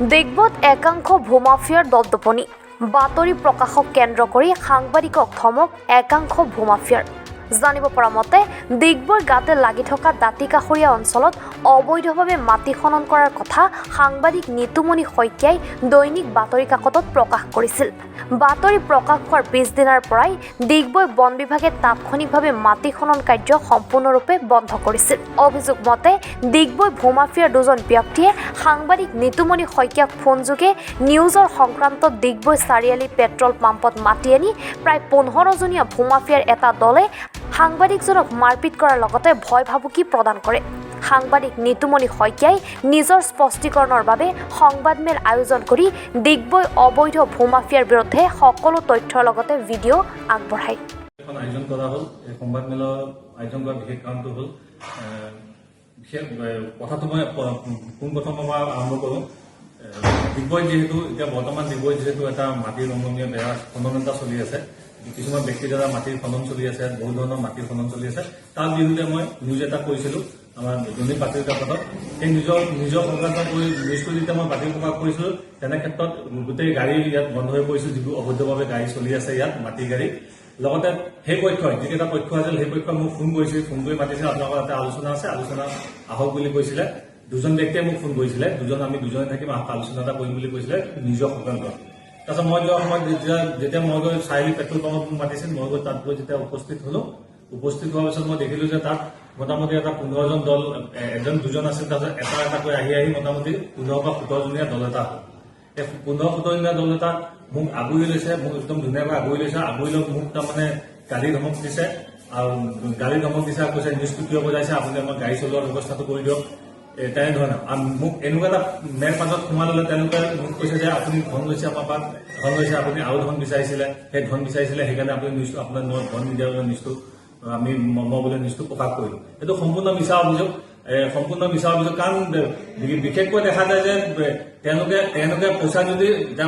ডিগবৈত একাংশ ভূমাফিয়াৰ দপদপনি বাতৰি প্ৰকাশক কেন্দ্ৰ কৰি সাংবাদিকক ধমক একাংশ ভূমাফিয়াৰ জানিব পৰা মতে ডিগবৈৰ গাতে লাগি থকা দাঁতিকাষৰীয়া অঞ্চলত অবৈধভাৱে মাটি খনন কৰাৰ কথা সাংবাদিক নিতুমণি শইকীয়াই দৈনিক বাতৰি কাকতত প্ৰকাশ কৰিছিল। বাতৰি প্ৰকাশ হোৱাৰ পিছদিনাৰ পৰাই ডিগবৈ বন বিভাগে তাৎক্ষণিকভাৱে মাটি খনন কাৰ্য সম্পূৰ্ণৰূপে বন্ধ কৰিছিল। অভিযোগ মতে ডিগবৈ ভূমাফিয়াৰ দুজন ব্যক্তিয়ে সাংবাদিক নিতুমণি শইকীয়াক ফোনযোগে নিউজৰ সংক্ৰান্তত ডিগবৈ চাৰিআলি পেট্ৰল পাম্পত মাতি আনি প্ৰায় 15জনীয়া ভূমাফিয়াৰ এটা দলে সাংবাদিকজনক মাৰপিট কৰাৰ লগতে ভয় ভাবুকি প্ৰদান কৰে। সাংবাদিক নিতুমণি শইকীয়াই নিজৰ স্পষ্টীকৰণৰ বাবে সংবাদমেল আয়োজন কৰি ডিগবৈ অবৈধ ভূমাফিয়াৰ বিৰুদ্ধে সকলো তথ্যৰ লগতে ভিডিঅ' আগবঢ়ায়। আয়োজন কৰা হ'ল এই সংবাদমেলৰ আয়োজন কৰাৰ বিশেষ কাৰণটো হ'ল বিশেষ কথাটো মই পোনপ্ৰথমৰ পৰা আৰম্ভ কৰোঁ। ডিগবৈ যিহেতু এতিয়া বৰ্তমান ডিগবৈ যিহেতু এটা মাটিৰ ৰমণীয় বেয়া খনন এটা চলি আছে, কিছুমান ব্যক্তিৰ দ্বাৰা মাটিৰ খনন চলি আছে, বহু ধৰণৰ মাটিৰ খনন চলি আছে। তাৰ বিৰুদ্ধে মই নিউজ এটা কৰিছিলোঁ আমাৰ দৈনিক বাতৰি কাকতত। সেই নিজৰ সংক্ৰান্তত নিউজটো যেতিয়া মই বাতৰি প্ৰকাশ কৰিছিলোঁ, তেনে ক্ষেত্ৰত গোটেই গাড়ী ইয়াত বন্ধ হৈ পৰিছিল, যিবোৰ অবৈধভাৱে গাড়ী চলি আছে ইয়াত মাটিৰ গাড়ী। লগতে সেই পক্ষই যিকেইটা পক্ষ আছিল সেই পক্ষই মোক ফোন কৰিছিল, ফোন কৰি মাতিছিল, আপোনালোকৰ এটা আলোচনা আছে, আলোচনা আহক বুলি কৈছিলে। দুজন ব্যক্তিয়ে মোক ফোন কৰিছিলে, আমি দুজনে থাকিম আলোচনা এটা কৰিম বুলি কৈছিলে নিজৰ সংক্ৰান্তত। তাৰপিছত মই যোৱা সময়ত যেতিয়া মই গৈ চাৰিআলি পেট্ৰল পাম্পত মোক মাতিছিল, মই গৈ তাত গৈ যেতিয়া উপস্থিত হলো, উপস্থিত হোৱাৰ পিছত মই দেখিলো যে তাত মোটামুটি এটা 15জন দল, এজন দুজন আছিল, তাৰপিছত এটাকৈ আহি মোটামুটি 15 বা 17জনীয়া দল এটা হ'ল। এই 15-17জনীয়া দল এটা মোক আগুৰি লৈছে, মোক একদম ধুনীয়াকৈ আগুৰি লৈছে, আগুৰি লৈ মোক তাৰমানে গালি ধমক দিছে, আৰু গালি ধমক দিছে, কৈছে নিউজটো কিয় বজাইছে, আপুনি আমাৰ গাড়ী চলোৱাৰ ব্যৱস্থাটো কৰি দিয়ক, তেনেধৰণৰ। আৰু মোক এনেকুৱা এটা মেৰ পাছত সোমাই ল'লে, তেওঁলোকে মোক কৈছে যে আপুনি ধন লৈছে, আমাৰ পৰা ধন লৈছে, আপুনি আৰু ধন বিচাৰিছিলে, সেই ধন বিচাৰিছিলে, সেইকাৰণে আপুনি নিউজটো আপোনাৰ ধন নিদিয়াৰ বাবে নিউজটো মই বোলে নিউজটো প্ৰকাশ কৰিলো। এইটো সম্পূৰ্ণ মিছা অভিযোগ, কাৰণ বিশেষকৈ দেখা যায় যে তেওঁলোকে পইচা যদি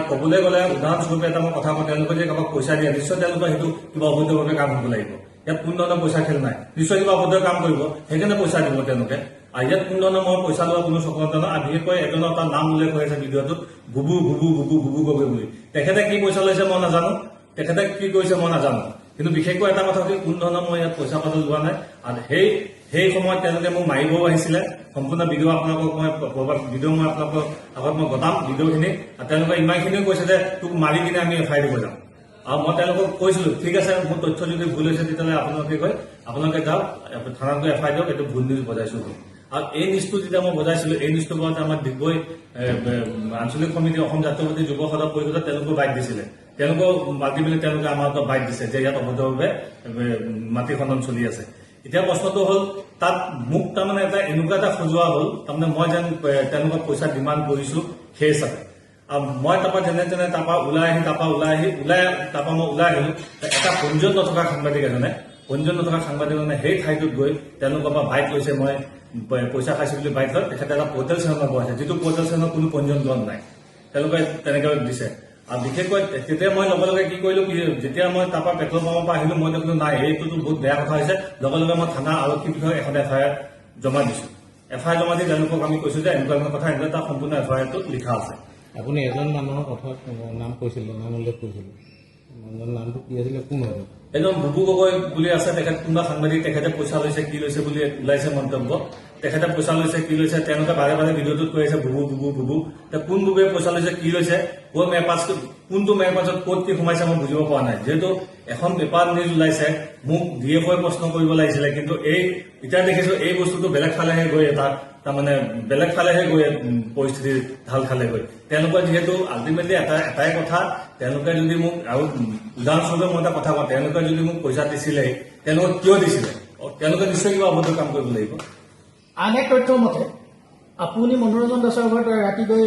ক'বলৈ গ'লে উদাহৰণস্বৰূপে এটা মই কথা কওঁ, তেওঁলোকে যে কাৰোবাক পইচা দিয়ে, নিশ্চয় তেওঁলোকৰ সেইটো কিবা অবৈধভাৱে কাম হ'ব লাগিব। ইয়াত কোনো ধৰণৰ পইচা খেল নাই, নিশ্চয় কিবা অবৈধ কাম কৰিব, সেইকাৰণে পইচা দিব তেওঁলোকে। আৰু ইয়াত কোনো ধৰণৰ মই পইচা লোৱা কোনো চক্ৰান্ত নহয়। আৰু বিশেষকৈ এজনৰ তাৰ নাম উল্লেখ হৈ আছে ভিডিঅ'টোত, বুবু গগৈ বুলি। তেখেতে কি পইচা লৈছে মই নাজানো, তেখেতে কি কৰিছে মই নাজানো, কিন্তু বিশেষকৈ এটা কথা কি কোনো ধৰণৰ মই ইয়াত পইচা পাতি লোৱা নাই। আৰু সেই সময়ত তেওঁলোকে মোক মাৰিবও আহিছিলে। সম্পূৰ্ণ ভিডিঅ' আপোনালোকক মই আপোনালোকৰ আগত মই গতাম ভিডিঅ'খিনি। আৰু তেওঁলোকে ইমানখিনিও কৈছে যে তোক মাৰি কিনে আমি এফআই দিব যাম। আৰু মই তেওঁলোকক কৈছিলো, ঠিক আছে, মোৰ তথ্য যদি ভুল হৈছে তেতিয়াহ'লে আপোনালোকে যাওক থানাত গৈ এফআই দিয়ক, এইটো ভুল নিউজ বজাইছো বুলি। আৰু এই নিউজটো যেতিয়া মই বজাইছিলো, এই নিউজটোৰ পৰা আমাৰ ডিগবৈ আঞ্চলিক সমিতি, অসম জাতীয়বাদী যুৱ সদা পৰিষদে তেওঁলোকেও বাইট দিছিলে। তেওঁলোকেও মাতি পেলাই তেওঁলোকে আমাৰ বাইট দিছে যে ইয়াত অবৈধভাৱে মাটি খনন চলি আছে। এতিয়া প্ৰশ্নটো হ'ল, তাত মোক তাৰমানে এনেকুৱা এটা সজোৱা হ'ল, তাৰমানে মই যেন তেওঁলোকক পইচা ডিমাণ্ড কৰিছো সেই হিচাপে। আৰু মই তাৰপৰা যেনে তেনে তাৰপৰা ওলাই আহিলো, এটা পঞ্জীয়ন নথকা সাংবাদিক এজনে সেই ঠাইটোত গৈ তেওঁলোকৰ পৰা বাইক লৈছে, মই পইচা খাইছো বুলি বাইক লয়। তেখেতে এটা পৰ্টেল চেনেল বহাইছে, যিটো পৰ্টেল চেনেলত কোনো পঞ্জীয়ন নাই, তেওঁলোকে তেনেকৈ দিছে। আৰু বিশেষকৈ তেতিয়া মই লগে কি কৰিলো, যেতিয়া মই তাৰপৰা পেট্ৰল পাম্পৰ পৰা আহিলো, মই দেখিলো নাই, এইটোতো বহুত বেয়া কথা হৈছে। লগে মই থানা আৰক্ষী বিষয়ে এখন এফআইআৰ জমা দিছো। এফআইআৰ জমা দি তেওঁলোকক আমি কৈছো যে এনেকুৱা কথা, এনেকুৱা এটা সম্পূৰ্ণ এফআইআৰটোত লিখা আছে। আপুনি এজন মানুহৰ কথা নাম কৈছিল, নাম উল্লেখ কৰিছিল, নামটো কি আছিলে, কোন হয়? এজন বুবু গগৈ বুলি আছে, তেখেত কোনোবা সাংবাদিক, তেখেতে পইচা লৈছে কি লৈছে বুলি ওলাইছে মন্তব্য। তেখেতে পইচা লৈছে কি লৈছে, তেওঁলোকে বাৰে ভিডিঅ'টোত কৈ আছে বুবু। কোন বুবুৱে পইচা লৈছে কি লৈছে, কোনটো মেৰপাছত ক'ত কি সোমাইছে মই বুজিব পৰা নাই। যিহেতু এখন পেপাৰ নিউজ ওলাইছে, মোক DFOই প্ৰশ্ন কৰিব লাগিছিলে, কিন্তু এতিয়া দেখিছো এই বস্তুটো বেলেগ ফালেহে গৈ পৰিস্থিতি ঢাল খালে গৈ। তেওঁলোকে যিহেতু আল্টিমেটলি এটাই কথা, তেওঁলোকে যদি মোক, আৰু উদাহৰণস্বৰূপে মই এটা কথা কওঁ, তেওঁলোকে যদি মোক পইচা দিছিলে, তেওঁলোকে কিয় দিছিলে? তেওঁলোকে নিশ্চয় কিবা অবৈধ কাম কৰিব লাগিব। আন এক তথ্যৰ মতে আপুনি মনোৰঞ্জন দাসৰ ঘৰত ৰাতি গৈ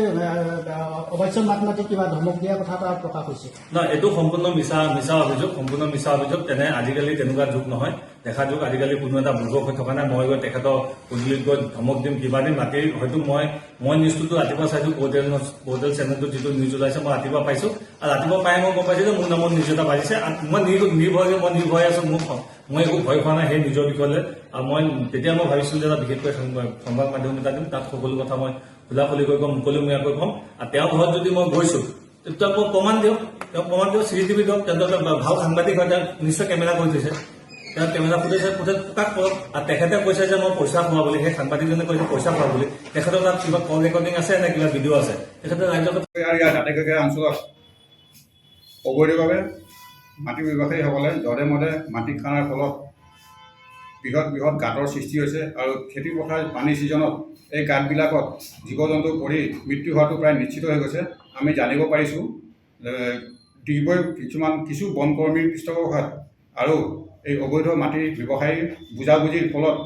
অৱশ্য মাতি কিবা ধমক দিয়াৰ কথা এটা প্ৰকাশ হৈছে। নহয়, এইটো সম্পূৰ্ণ মিছা অভিযোগ। তেনে আজিকালি তেনেকুৱা যুগ নহয়, দেখা যুগ। আজিকালি কোনো এটা বুৰ্বক হৈ থকা নাই। মই গৈ তেখেতৰ পদূলিত গৈ ধমক দিম, কিবা দিম, ৰাতি হয়তো মই নিউজটোতো ৰাতিপুৱা চাইছো, পৰ্টেল চেনেলটো যিটো নিউজ ওলাইছে মই ৰাতিপুৱা পাইছো। আৰু ৰাতিপুৱা পাই মই গম পাইছো যে মোৰ নামত নিউজ এটা বাজিছে। মই নিৰ্ভয় আছো, মই একো ভয় খোৱা নাই সেই নিজৰ বিষয়লৈ। আৰু তেতিয়া মই ভাবিছিলো যে এটা বিশেষকৈ সংবাদ মাধ্যম এটা দিম, তাত সকলো কথা মই খোলাখুলিকৈ ক'ম, মুকলিমূৰীয়াকৈ ক'ম। আৰু তেওঁৰ ঘৰত যদি মই গৈছোঁ তেতিয়া তেওঁ প্ৰমাণ দিয়ক, CCTV দিয়ক। তেওঁ ভাল সাংবাদিক হয়, তেওঁ নিশ্চয় কেমেৰা কৰি থৈছে, তেওঁ কেমেৰা ফুটেজ প্ৰকাশ কৰক। আৰু তেখেতে কৈছে যে মই পইচা খোৱা বুলি, সেই সাংবাদিকজনে কৈছে পইচা খোৱা বুলি। তেখেতৰ তাত কিবা কল ৰেকৰ্ডিং আছে নে কিবা ভিডিঅ' আছে? তেখেতে ৰাইজৰ ইয়াৰ দাঁতিকাষৰীয়া অঞ্চলত অবৈধভাৱে মাটি ব্যৱসায়ীসকলে জধে মধে মাটি খানাৰ ফলত বৃহৎ বৃহৎ গাঁতৰ সৃষ্টি হৈছে। আৰু খেতি পথাৰ পানীৰ ছিজনত এই গাঁতবিলাকত জীৱ জন্তু পৰি মৃত্যু হোৱাটো প্ৰায় নিশ্চিত হৈ গৈছে। আমি জানিব পাৰিছোঁ ডিগবৈ কিছু বনকৰ্মীৰ পৃষ্ঠপোষকতাত আৰু এই অবৈধ মাটি ব্যৱসায়ী বুজাবুজিৰ ফলত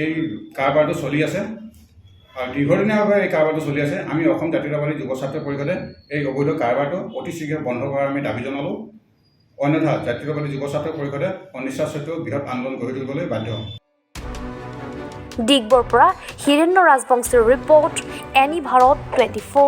এই কাৰবাৰটো চলি আছে আৰু দীৰ্ঘদিনীয়াভাৱে এই কাৰবাৰটো চলি আছে। আমি অসম জাতীয়তাবাদী যুৱ ছাত্ৰ পৰিষদে এই অবৈধ কাৰবাৰটো অতি শীঘ্ৰে বন্ধ কৰাৰ আমি দাবী জনালোঁ। অন্যথা জাতীয়তাবাদী যুৱ ছাত্ৰ পৰিষদে অনিশ্চিত সত্ত্বেও বৃহৎ আন্দোলন গঢ়ি তুলিবলৈ বাধ্য হ'ম। ডিগবৈৰ পৰা হিৰেন্দ্ৰ ৰাজবংশীৰ ৰিপৰ্ট, এনি ভাৰত 24।